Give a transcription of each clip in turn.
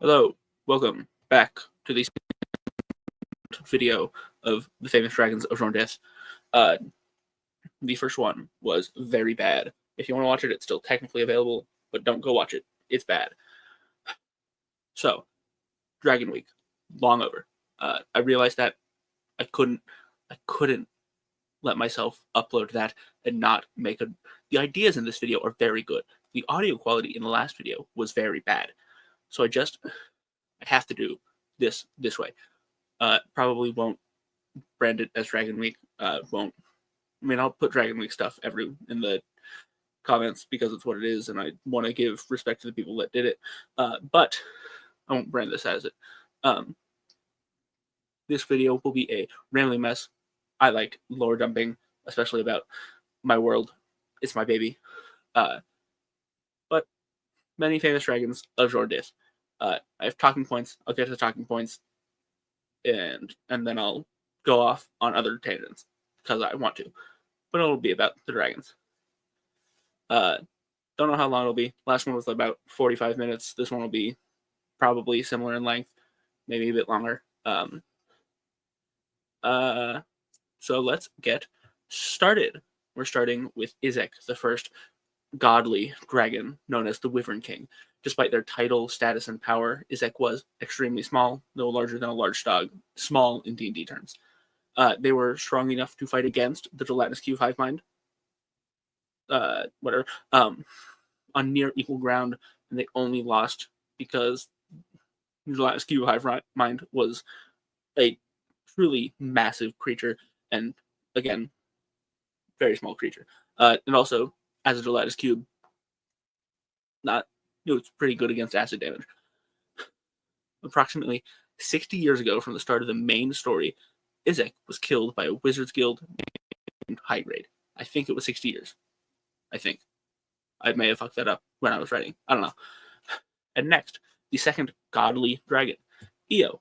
Hello, welcome back to the video of the famous dragons of Jeor'n-Dith. Uh, the first one was very bad. If you want to watch it, it's still technically available, but don't go watch it. It's bad. So, Dragon Week, long over. I realized that I couldn't let myself upload that and not make a. The ideas in this video are very good. The audio quality in the last video was very bad, so I have to do this way. Probably won't brand it as Dragon Week. Won't. I mean, I'll put Dragon Week stuff in the comments because it's what it is, and I want to give respect to the people that did it. But I won't brand this as it. This video will be a rambling mess. I like lore dumping, especially about my world. It's my baby. But many famous dragons of Jeor'n-Dith. I have talking points. I'll get to the talking points, and then I'll go off on other tangents because I want to. But it'll be about the dragons. Don't know how long it'll be. Last one was about 45 minutes. This one will be probably similar in length, maybe a bit longer. So let's get started. We're starting with Izek, the first godly dragon known as the Wyvern King. Despite their title, status, and power, Izek was extremely small, no larger than a large dog, small in D&D terms. They were strong enough to fight against the gelatinous Q hive mind, on near equal ground, and they only lost because the gelatinous Q hive mind was a truly massive creature, and again, very small creature. And also, as a gelatinous cube, it's pretty good against acid damage. Approximately 60 years ago from the start of the main story, Izek was killed by a wizard's guild named High Grade. I think it was 60 years. I think. I may have fucked that up when I was writing. I don't know. And next, the second godly dragon, Io,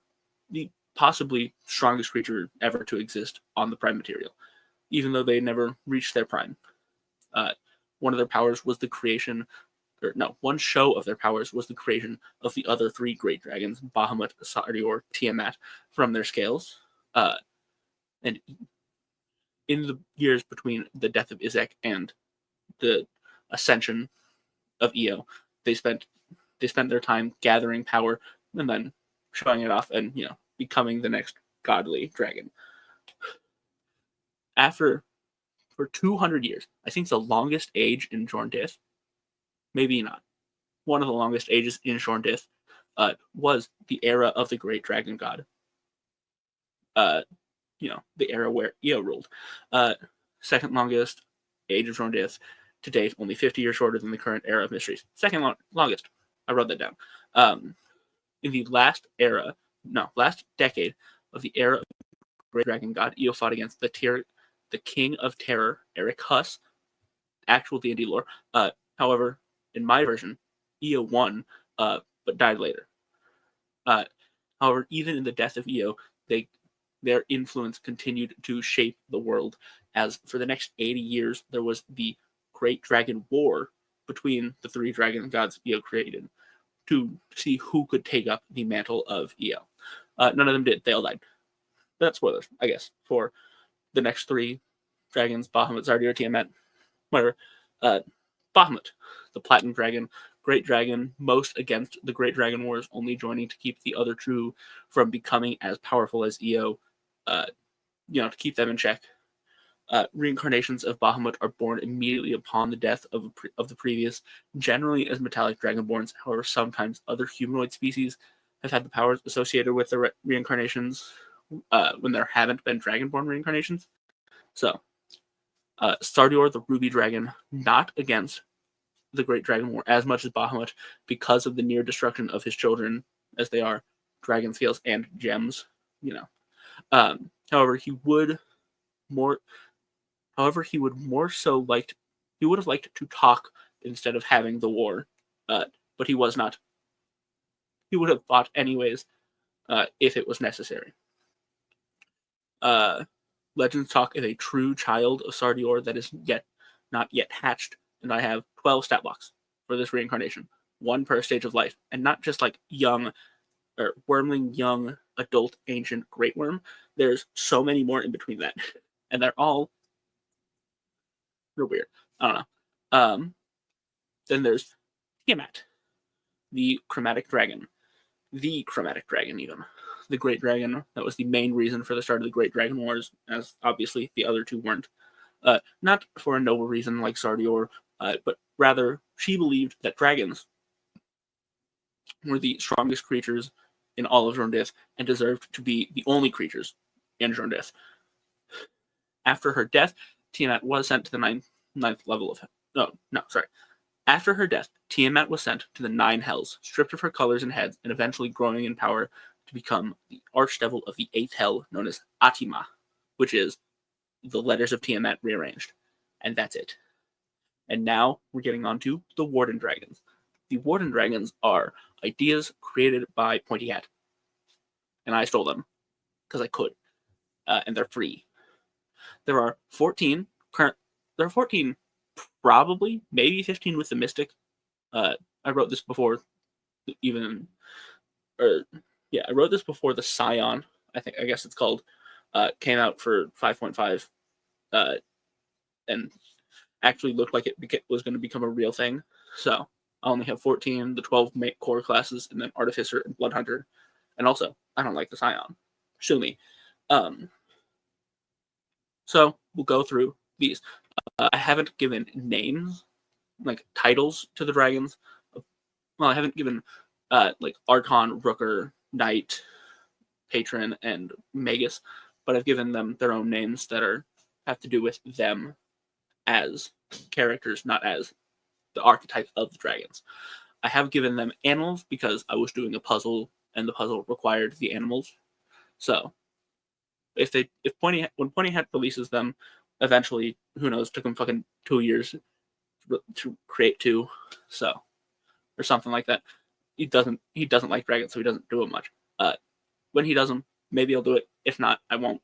the possibly strongest creature ever to exist on the Prime material, even though they never reached their prime. One of their powers was the creation, one show of their powers was the creation of the other three great dragons, Bahamut, Sardior, Tiamat, from their scales. And in the years between the death of Izek and the ascension of Io, they spent their time gathering power and then showing it off and becoming the next godly dragon. For 200 years, I think the longest age in Jeor'n-Dith, maybe not, one of the longest ages in Jeor'n-Dith, was the era of the great dragon god. The era where Io ruled. Second longest age of Jeor'n-Dith to date, only 50 years shorter than the current era of mysteries. Second longest. I wrote that down. In the last decade of the era of great dragon god, Io fought against the King of Terror, Eric Huss, actual D&D lore. However, in my version, Io won, but died later. However, even in the death of Io, their influence continued to shape the world, as for the next 80 years, there was the Great Dragon War between the three dragon gods Io created to see who could take up the mantle of Io. None of them did. They all died. That's spoilers, I guess, for the next three dragons, Bahamut, Zardir, Tiamat, whatever. Bahamut, the Platinum Dragon, Great Dragon, most against the Great Dragon Wars, only joining to keep the other two from becoming as powerful as Io, to keep them in check. Reincarnations of Bahamut are born immediately upon the death of the previous, generally as metallic dragonborns. However, sometimes other humanoid species have had the powers associated with the reincarnations when there haven't been dragonborn reincarnations. So, Sardior, the Ruby Dragon, not against the Great Dragon War as much as Bahamut because of the near destruction of his children, as they are dragon scales and gems. However, he would have liked to talk instead of having the war, but he was not. He would have fought anyways if it was necessary. Legends talk of a true child of Sardior that is not yet hatched, and I have 12 stat blocks for this reincarnation. one per stage of life, and not just like young or wormling, young, adult, ancient, great worm. There's so many more in between that, and they're all real weird. I don't know. Then there's Tiamat, the chromatic dragon, even the Great Dragon. That was the main reason for the start of the Great Dragon Wars, as obviously the other two weren't. Not for a noble reason like Sardior, but rather she believed that dragons were the strongest creatures in all of Jeor'n-Dith and deserved to be the only creatures in Jeor'n-Dith. After her death, Tiamat was sent to the ninth level of... sorry. After her death, Tiamat was sent to the 9 hells, stripped of her colors and heads, and eventually growing in power to become the archdevil of the 8th hell, known as Atima, which is the letters of Tiamat rearranged. And that's it. And now we're getting on to the Warden Dragons. The Warden Dragons are ideas created by Pointy Hat. And I stole them because I could. And they're free. There are 14 probably, maybe 15 with the Mystic. I wrote this before I wrote this before the Scion, I guess it's called, came out for 5.5, and actually looked like it was going to become a real thing. So I only have 14, the 12 core classes, and then Artificer and Bloodhunter. And also, I don't like the Scion. Sue me. So we'll go through these. I haven't given names, like titles to the dragons. Well, I haven't given like Archon, Rooker, Knight, Patron, and Magus, but I've given them their own names that have to do with them as characters, not as the archetype of the dragons. I have given them animals because I was doing a puzzle, and the puzzle required the animals. So when Pointy Hat releases them, eventually, who knows, took them fucking 2 years to create 2, so, or something like that. He doesn't like dragons, so he doesn't do them much. When he does them, maybe I'll do it. If not, I won't.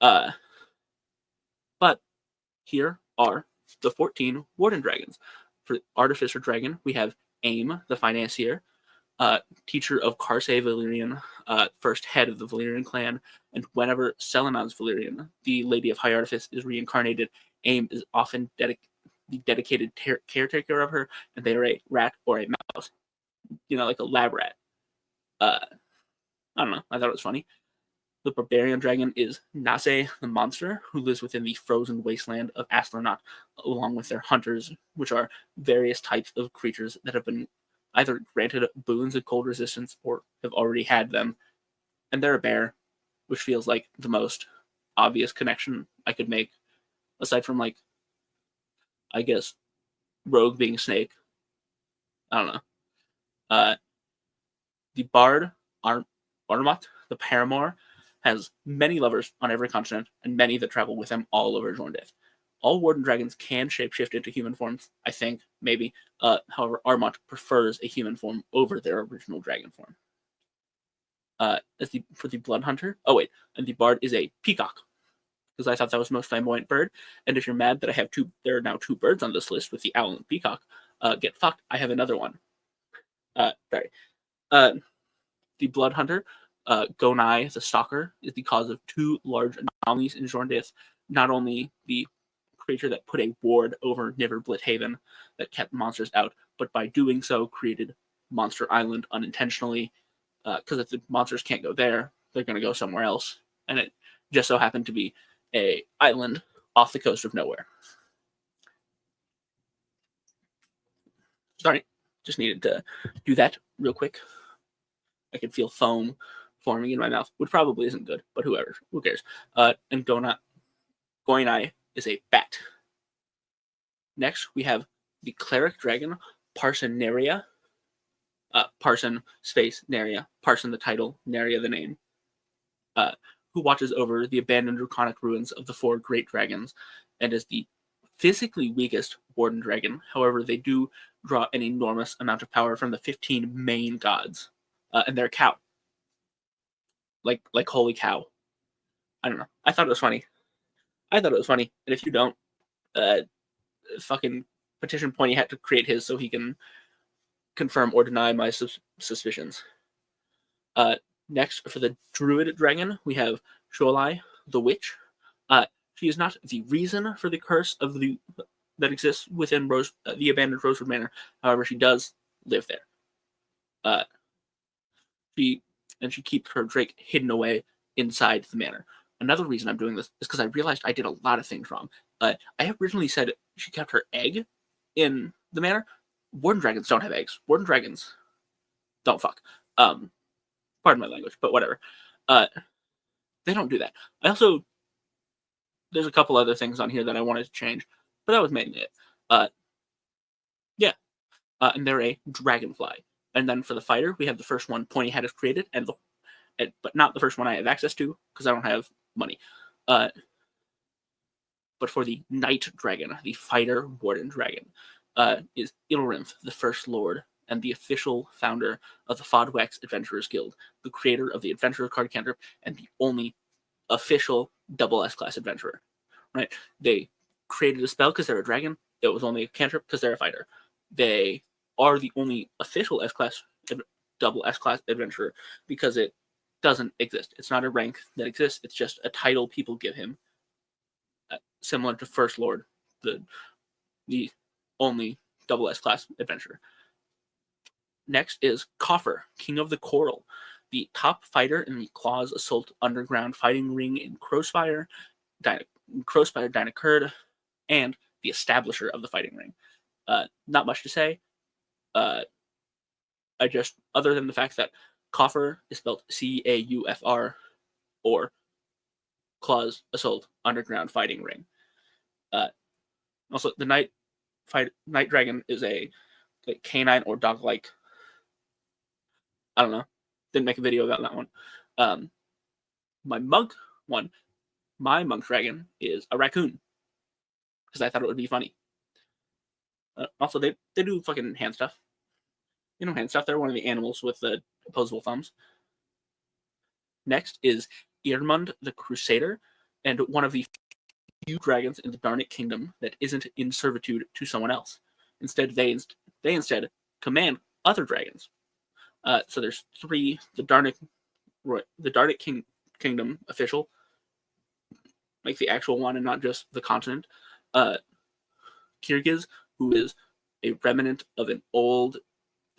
But here are the 14 Warden Dragons. For Artificer Dragon, we have Aim, the Financier, teacher of Karsay Valyrian, first head of the Valyrian clan, and whenever Selenon's Valyrian, the Lady of High Artifice, is reincarnated, Aim is often the dedicated caretaker of her, and they are a rat or a mouse. Like a lab rat. I don't know. I thought it was funny. The Barbarian Dragon is Nase, the monster, who lives within the frozen wasteland of Astronaut, along with their hunters, which are various types of creatures that have been either granted boons of cold resistance or have already had them. And they're a bear, which feels like the most obvious connection I could make, aside from, like, I guess, Rogue being Snake. I don't know. The Bard, Armat, the Paramour, has many lovers on every continent, and many that travel with them all over Jeor'n-Dith. All Warden Dragons can shapeshift into human forms, I think, maybe. However, Armat prefers a human form over their original dragon form. For the Blood Hunter, and the Bard is a peacock, because I thought that was the most flamboyant bird. And if you're mad that I have there are now 2 birds on this list with the owl and peacock, get fucked. I have another one. Sorry. The Blood Hunter, Gonai, the Stalker, is the cause of 2 large anomalies in Jeor'n-Dith. Not only the creature that put a ward over Niver Blithaven that kept monsters out, but by doing so created Monster Island unintentionally, because if the monsters can't go there, they're going to go somewhere else. And it just so happened to be a island off the coast of nowhere. Sorry, just needed to do that real quick. I could feel foam forming in my mouth, which probably isn't good, but who cares? And Goinai is a bat. Next, we have the Cleric Dragon, Parsonaria. Parson space Naria. Parson the title, Naria the name. Who watches over the abandoned draconic ruins of the 4 great dragons, and is the physically weakest Warden Dragon. However, they do draw an enormous amount of power from the 15 main gods. And they're a cow. Like holy cow. I don't know. I thought it was funny. And if you don't, fucking petition Pointy Hat to create his so he can confirm or deny my suspicions. Next, for the druid dragon, we have Sholai, the witch. She is not the reason for the curse that exists within the abandoned Rosewood Manor. However, she does live there. She keeps her drake hidden away inside the manor. Another reason I'm doing this is because I realized I did a lot of things wrong. I originally said she kept her egg in the manor. Warden dragons don't have eggs. Warden dragons don't fuck. Pardon my language, but whatever. They don't do that. There's a couple other things on here that I wanted to change, but that was mainly it. Yeah. And they're a dragonfly. And then for the fighter, we have the first one Pointy Hat has created, but not the first one I have access to because I don't have money. But for the Night Dragon, the fighter warden dragon, is Jeor'n-Dith, the first lord and the official founder of the Fodwax Adventurers Guild, the creator of the Adventurer card cantrip, and the only official double S-class adventurer. Right? They created a spell because they're a dragon. It was only a cantrip because they're a fighter. They are the only official S-class, double S-class adventurer because it doesn't exist. It's not a rank that exists. It's just a title people give him, similar to First Lord, the only double S-class adventurer. Next is Coffer, King of the Coral, the top fighter in the Claws Assault Underground Fighting Ring in Crowspire, Dynacurd, and the establisher of the fighting ring. Not much to say. Other than the fact that Coffer is spelled Caufr, or Claws Assault Underground Fighting Ring. Also, the Night Dragon is a canine or dog-like. I don't know. Didn't make a video about that one. My monk dragon is a raccoon because I thought it would be funny. Also, they do fucking hand stuff. You know, hand stuff. They're one of the animals with the opposable thumbs. Next is Irmund the Crusader, and one of the few dragons in the Darnic Kingdom that isn't in servitude to someone else. Instead, they command other dragons. So there's three: the Darnic Kingdom official, like the actual one, and not just the continent. Kyrgyz, who is a remnant of an old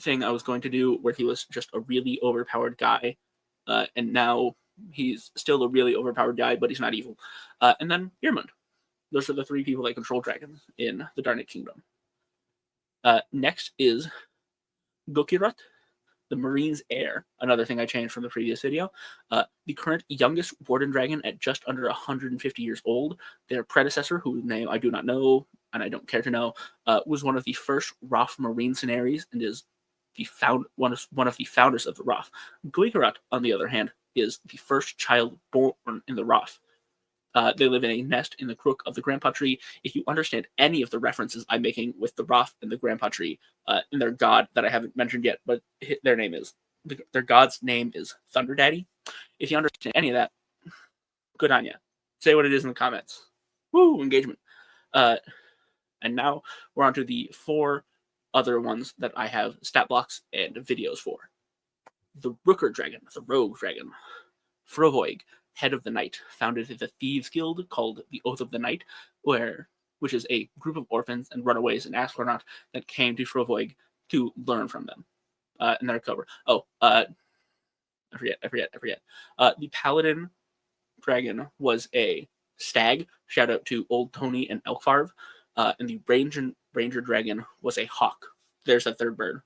thing I was going to do where he was just a really overpowered guy, and now he's still a really overpowered guy, but he's not evil. And then Irmund. Those are the three people that control dragons in the Darnic Kingdom. Next is Gokirot, the Marine's heir. Another thing I changed from the previous video. The current youngest warden dragon at just under 150 years old. Their predecessor, whose name I do not know and I don't care to know, was one of the first Roth Marine scenarios and is one of the founders of the Roth. Gokirot, on the other hand, is the first child born in the Roth. They live in a nest in the crook of the Grandpa Tree. If you understand any of the references I'm making with the Roth and the Grandpa Tree, and their god that I haven't mentioned yet, but their god's name is Thunder Daddy. If you understand any of that, good on you. Say what it is in the comments. Woo, engagement. And now we're on to the 4 other ones that I have stat blocks and videos for. The Rooker Dragon, the Rogue Dragon. Frovoig, Head of the Night, founded the Thieves Guild called the Oath of the Night, which is a group of orphans and runaways in Astronaut that came to Frovoig to learn from them. And their cover. I forget. The Paladin Dragon was a stag. Shout out to Old Tony and Elkfarv. And the Ranger Dragon was a hawk. There's a third bird.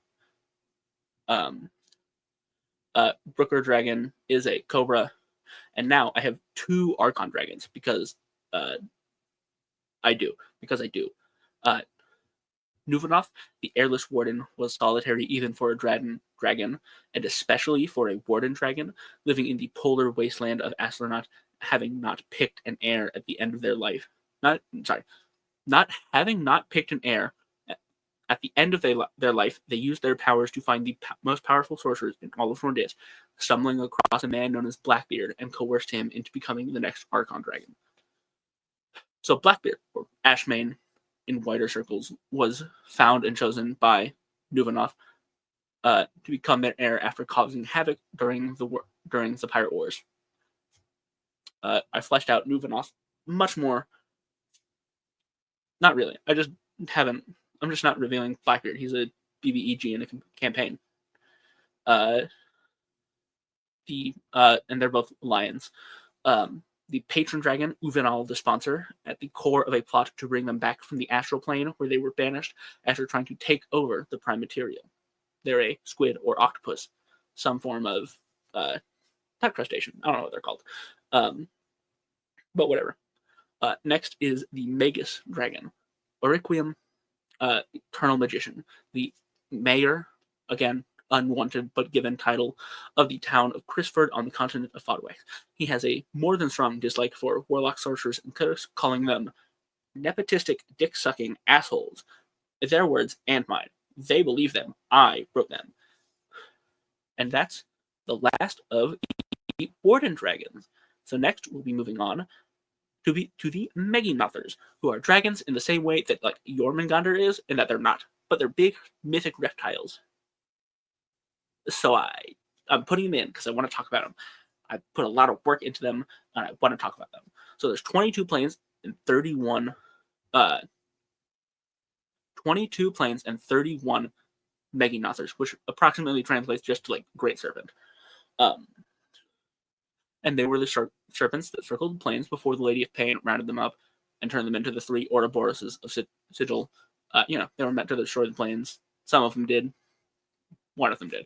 Brooker Dragon is a cobra. And now I have 2 Archon Dragons because I do. Nuvanoth, the Airless Warden, was solitary even for a dragon, and especially for a Warden Dragon living in the polar wasteland of Astronaut, having not picked an heir at the end of their life. Not having not picked an heir at the end of their life, they used their powers to find the most powerful sorcerers in all of Jeor'n-Dith, stumbling across a man known as Blackbeard and coerced him into becoming the next Archon Dragon. So Blackbeard, or Ashmane in wider circles, was found and chosen by Nuvanoth to become their heir after causing havoc during the Pirate Wars. I fleshed out Nuvenoth much more. Not really. I just haven't. I'm just not revealing Blackbeard. He's a BBEG in a campaign. And they're both lions. The patron dragon, Uvenal the sponsor, at the core of a plot to bring them back from the astral plane where they were banished after trying to take over the prime material. They're a squid or octopus, some form of not crustacean. I don't know what they're called, but whatever. Next is the Magus dragon, Oriquium, eternal magician, the mayor, again unwanted but given title of the town of Crisford on the continent of Fodwick. He has a more than strong dislike for warlock sorcerers and clerics, calling them nepotistic, dick-sucking assholes. Their words and mine. They believe them. I wrote them. And that's the last of the Warden dragons. So next we'll be moving on to the Meginothers, who are dragons in the same way that like Jormungandr is, in that they're not, but they're big mythic reptiles. So I'm putting them in because I want to talk about them. I put a lot of work into them, and I want to talk about them. So there's 22 planes and 31 Meginothers, which approximately translates just to like Great Serpent. And they were the serpents that circled the plains before the Lady of Pain rounded them up and turned them into the 3 Ouroboroses of Sigil. They were meant to destroy the plains. Some of them did. One of them did.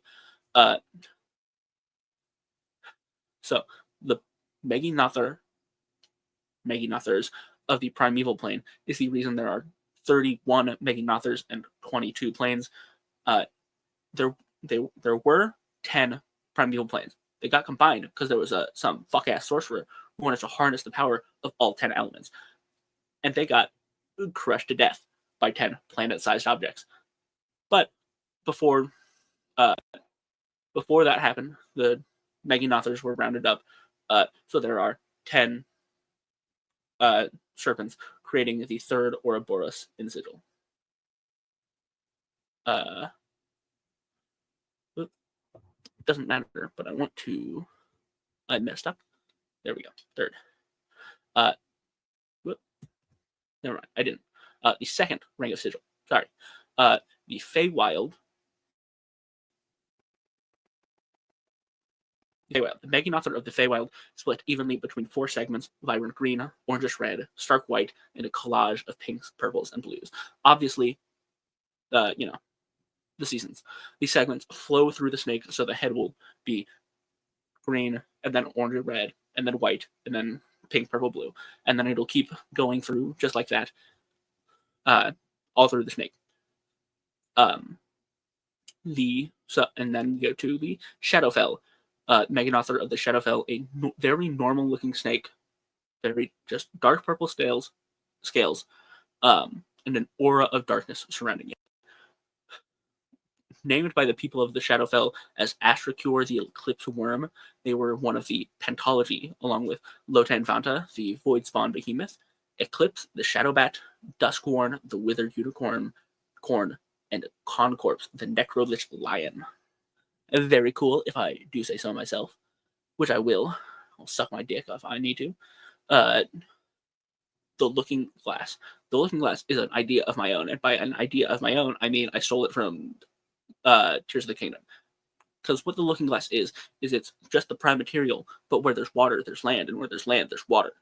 So the Meginothers of the primeval plane is the reason there are 31 Meginothers and 22 planes. There were 10 primeval planes. They got combined because there was some fuck-ass sorcerer who wanted to harness the power of all 10 elements. And they got crushed to death by 10 planet-sized objects. But before that happened, the Meginothers were rounded up. So there are 10 serpents, creating the 3rd Ouroboros in Sigil. Doesn't matter, but I messed up. There we go. 3rd. Never mind, I didn't. The 2nd Ring of Sigil. Sorry. The Feywild. The Meginother of the Feywild split evenly between 4 segments: vibrant green, orangish red, stark white, and a collage of pinks, purples, and blues. Obviously, the seasons. These segments flow through the snake, so the head will be green, and then orange, red, and then white, and then pink, purple, blue, and then it'll keep going through just like that, all through the snake. And then go to the Shadowfell. Meginother of the Shadowfell, a very normal-looking snake, very just dark purple scales, and an aura of darkness surrounding it. Named by the people of the Shadowfell as Astracure the Eclipse Worm, they were one of the Pentology, along with Lotan Vanta, the Void Spawn Behemoth, Eclipse, the Shadowbat, Duskworn, the Withered Unicorn, and Concorpse, the Necrolich Lion. Very cool, if I do say so myself, which I will. I'll suck my dick if I need to. The Looking Glass. The Looking Glass is an idea of my own, and by an idea of my own, I mean I stole it from Tears of the Kingdom. Because what the Looking Glass is it's just the prime material, but where there's water, there's land, and where there's land, there's water.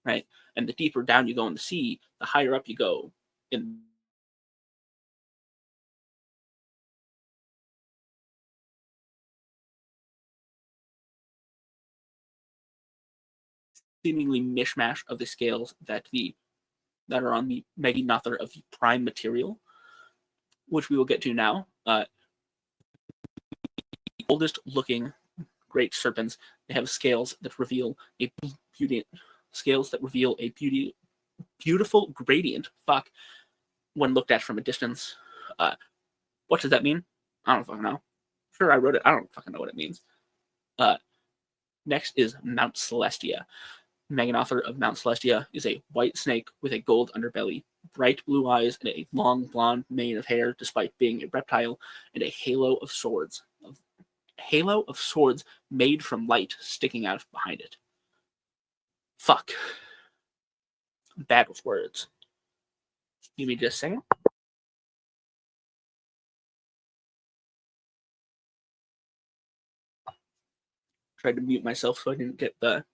Right? And the deeper down you go in the sea, the higher up you go in seemingly mishmash of the scales that are on the Meginother of the prime material, which we will get to now. The oldest looking great serpents, they have scales that reveal a beautiful gradient. Fuck. When looked at from a distance. What does that mean? I don't fucking know. Sure, I wrote it. I don't fucking know what it means. Next is Mount Celestia. Meganauthor of Mount Celestia is a white snake with a gold underbelly, bright blue eyes, and a long blonde mane of hair, despite being a reptile, and a halo of swords. Made from light sticking out behind it. Fuck. Bad with words. Give me just a second. Tried to mute myself so I didn't get the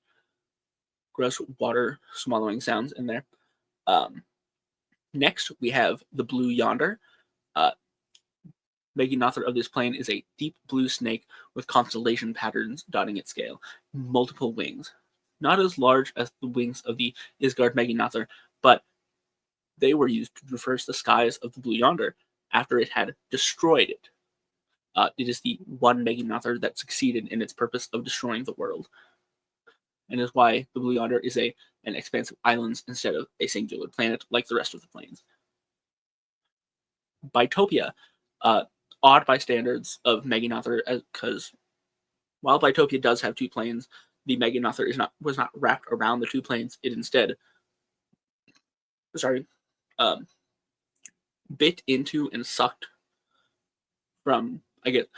gross water swallowing sounds in there. Next, we have the Blue Yonder. Meganauthor of this plane is a deep blue snake with constellation patterns dotting its scale, multiple wings. Not as large as the wings of the Isgard Meganauthor, but they were used to traverse the skies of the Blue Yonder after it had destroyed it. It is the one Meganauthor that succeeded in its purpose of destroying the world, and is why the Blue Yonder is an expanse of islands instead of a singular planet like the rest of the planes. Bitopia, odd by standards of Meganauthor, because while Bitopia does have two planes, the Meganauthor was not wrapped around the two planes. It instead, bit into and sucked from. It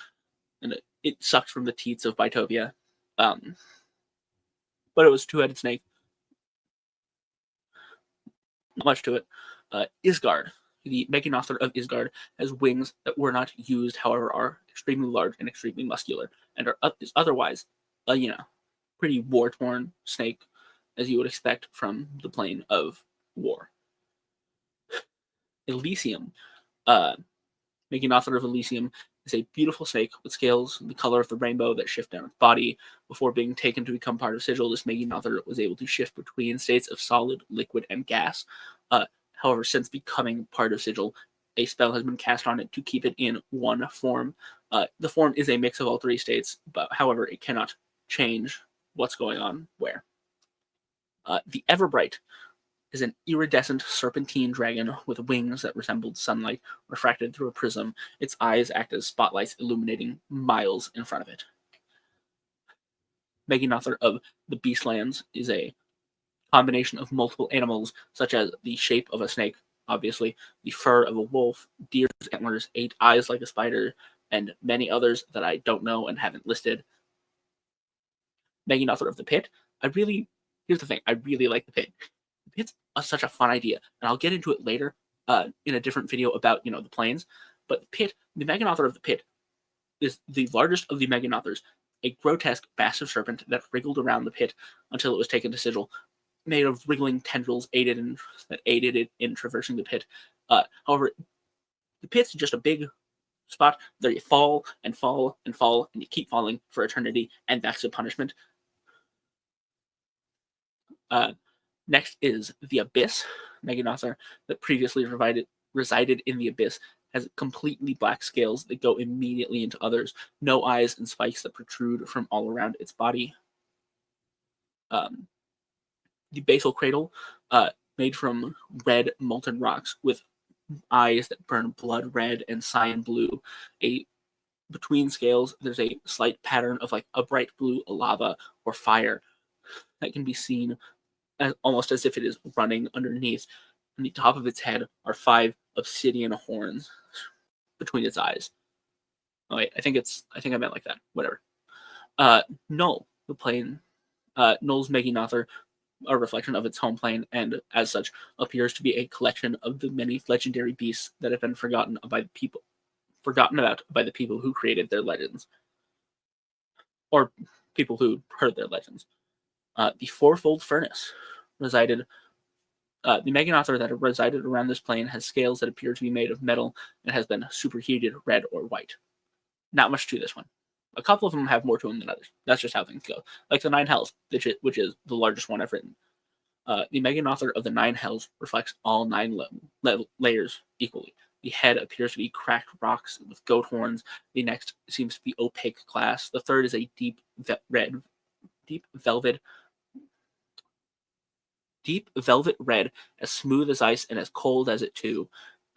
sucked from the teats of Bitopia, but it was a two-headed snake. Not much to it. Isgard, the Meganauthor of Isgard, has wings that were not used, however, are extremely large and extremely muscular, and is otherwise, pretty war-torn snake, as you would expect from the plane of war. Elysium, Meganauthor of Elysium, is a beautiful snake with scales the color of the rainbow that shift down its body. Before being taken to become part of Sigil, this Meganauthor was able to shift between states of solid, liquid, and gas. However, since becoming part of Sigil, a spell has been cast on it to keep it in one form. The form is a mix of all three states, but however, it cannot change what's going on where. The Everbright is an iridescent serpentine dragon with wings that resembled sunlight refracted through a prism. Its eyes act as spotlights illuminating miles in front of it. Meganauthor of the Beastlands is a combination of multiple animals, such as the shape of a snake, obviously, the fur of a wolf, deer's antlers, 8 eyes like a spider, and many others that I don't know and haven't listed. Meganauthor of the Pit. Here's the thing, I really like the Pit. The Pit's such a fun idea, and I'll get into it later in a different video about, the planes. But the Meganauthor of the Pit is the largest of the Meganauthors, a grotesque, massive serpent that wriggled around the pit until it was taken to Sigil, made of wriggling tendrils that aided it in traversing the pit. However, the pit's just a big spot that you fall and fall and fall, and you keep falling for eternity, and that's the punishment. Next is the Abyss. Meganauthor that previously resided in the Abyss has completely black scales that go immediately into others, no eyes, and spikes that protrude from all around its body. The Basal Cradle, made from red molten rocks with eyes that burn blood red and cyan blue. Between scales, there's a slight pattern of like a bright blue lava or fire that can be seen almost as if it is running underneath. On the top of its head are 5 obsidian horns between its eyes. Oh wait, I think I meant like that. Whatever. Null, the plane. Null's Meganauthor, a reflection of its home plane, and as such appears to be a collection of the many legendary beasts that have been forgotten about by the people who created their legends, or people who heard their legends. The Fourfold Furnace resided. The Meganauthor that resided around this plane has scales that appear to be made of metal and has been superheated red or white. Not much to this one. A couple of them have more to them than others. That's just how things go. Like the Nine Hells, which is the largest one I've written. The Meganauthor of the Nine Hells reflects all 9 layers equally. The head appears to be cracked rocks with goat horns. The next seems to be opaque glass. The third is a deep velvet red, as smooth as ice and as cold as it too.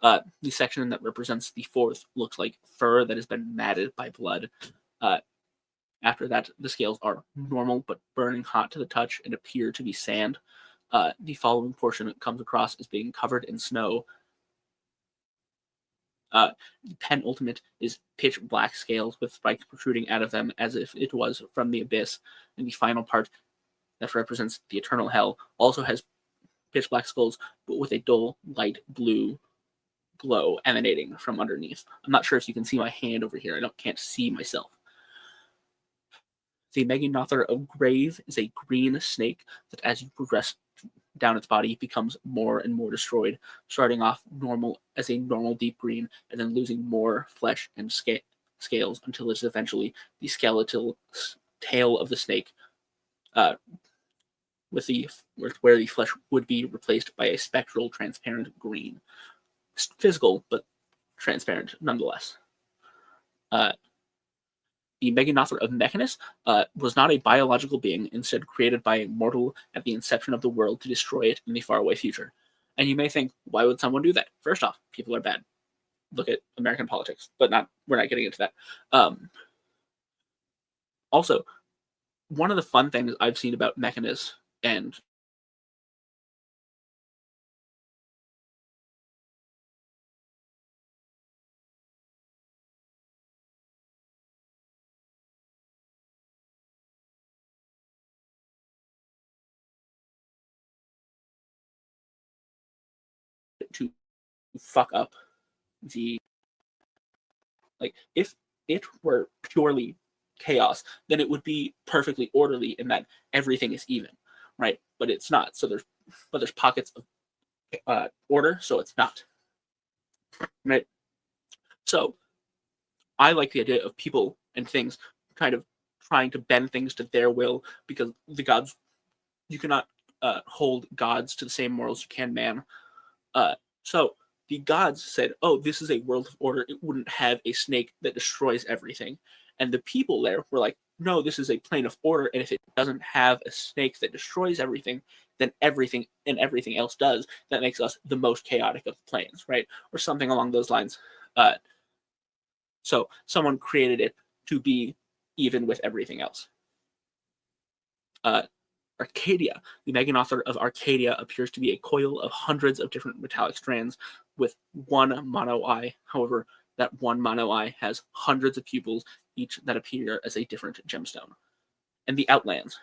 The section that represents the fourth looks like fur that has been matted by blood. After that, the scales are normal but burning hot to the touch and appear to be sand. The following portion comes across as being covered in snow. The penultimate is pitch black scales with spikes protruding out of them as if it was from the abyss. And the final part that represents the eternal hell also has pitch black skulls, but with a dull, light blue glow emanating from underneath. I'm not sure if you can see my hand over here. Can't see myself. The Meganother of Grave is a green snake that, as you progress down its body, becomes more and more destroyed, starting off normal as a normal deep green, and then losing more flesh and scales until it's eventually the skeletal tail of the snake, uh, where the flesh would be replaced by a spectral, transparent green, physical but transparent nonetheless. The Meganother of Mechanus was not a biological being, instead created by a mortal at the inception of the world to destroy it in the faraway future. And you may think, why would someone do that? First off, people are bad. Look at American politics, but we're not getting into that. Also, one of the fun things I've seen about Mechanus and to fuck up the if it were purely chaos, then it would be perfectly orderly in that everything is even, right? But it's not. So there's pockets of order, so it's not, right? So I like the idea of people and things kind of trying to bend things to their will, because the gods, you cannot hold gods to the same morals you can man. So the gods said, oh, this is a world of order. It wouldn't have a snake that destroys everything. And the people there were like, no, this is a plane of order. And if it doesn't have a snake that destroys everything, then everything else does. That makes us the most chaotic of the planes, right? Or something along those lines. So someone created it to be even with everything else. Arcadia. The Meganother of Arcadia appears to be a coil of hundreds of different metallic strands with one mono eye. However, that one mono eye has hundreds of pupils, each that appear as a different gemstone. And the Outlands.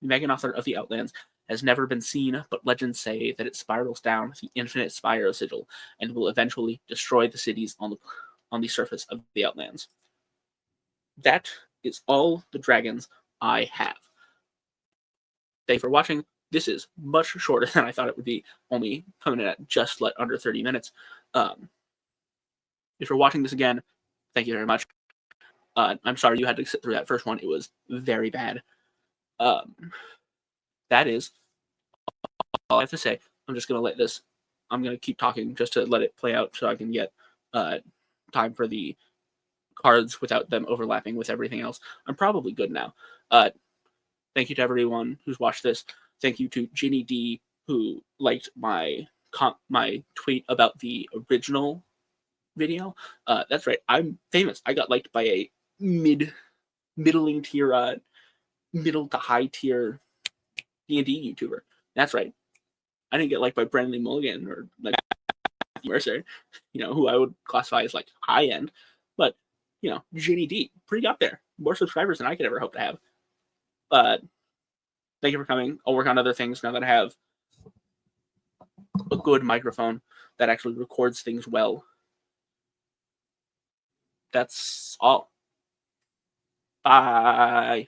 The Meganother of the Outlands has never been seen, but legends say that it spirals down the infinite spiral sigil and will eventually destroy the cities on the surface of the Outlands. That is all the dragons I have. Thank you for watching. This is much shorter than I thought it would be, only coming in at just under 30 minutes. If you're watching this again, thank you very much. I'm sorry you had to sit through that first one. It was very bad. That is all I have to say. I'm just going to keep talking just to let it play out so I can get time for the cards without them overlapping with everything else. I'm probably good now. Thank you to everyone who's watched this. Thank you to Jeor'n-Dith, who liked my tweet about the original video. That's right, I'm famous. I got liked by a middling tier, middle to high tier D&D YouTuber. That's right. I didn't get liked by Brendan Mulligan or like Matthew Mercer, who I would classify as like high end. But Jeor'n-Dith, pretty up there. More subscribers than I could ever hope to have. Thank you for coming. I'll work on other things now that I have a good microphone that actually records things well. That's all. Bye.